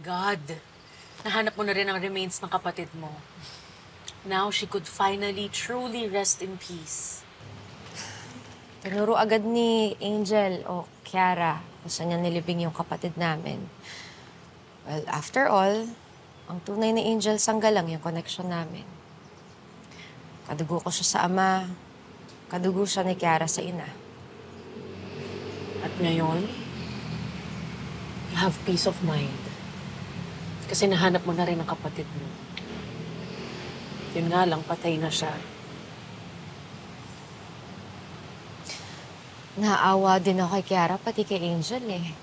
God. Nahanap mo na rin ang remains ng kapatid mo. Now she could finally truly rest in peace. Tinuro agad ni Angel o Kiara kung saan niya nilibing yung kapatid namin. Well, after all, ang tunay ni Angel Sanggalang yung connection namin. Kadugo ko siya sa ama, kadugo siya ni Kiara sa ina. At ngayon, you have peace of mind. Kasi nahanap mo na rin ang kapatid mo. Yun nga lang, patay na siya. Naawa din ako kay Kiara, pati kay Angel eh.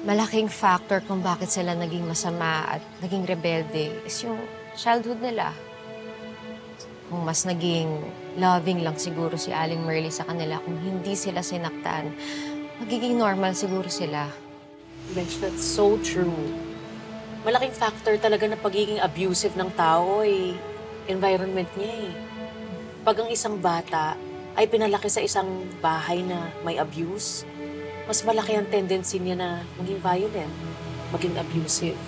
Malaking factor kung bakit sila naging masama at naging rebelde is yung childhood nila. Kung mas naging loving lang siguro si Aling Merly sa kanila, kung hindi sila sinaktan, magiging normal siguro sila. Bench, that's so true. Malaking factor talaga na pagiging abusive ng tao ay environment niya eh. Pag ang isang bata ay pinalaki sa isang bahay na may abuse, mas malaki ang tendency niya na maging violent, maging abusive.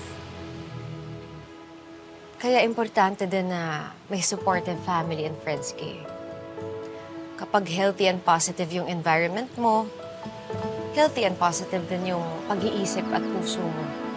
Kaya importante din na may supportive family and friends kayo. Kapag healthy and positive yung environment mo, healthy and positive din yung pag-iisip at puso mo.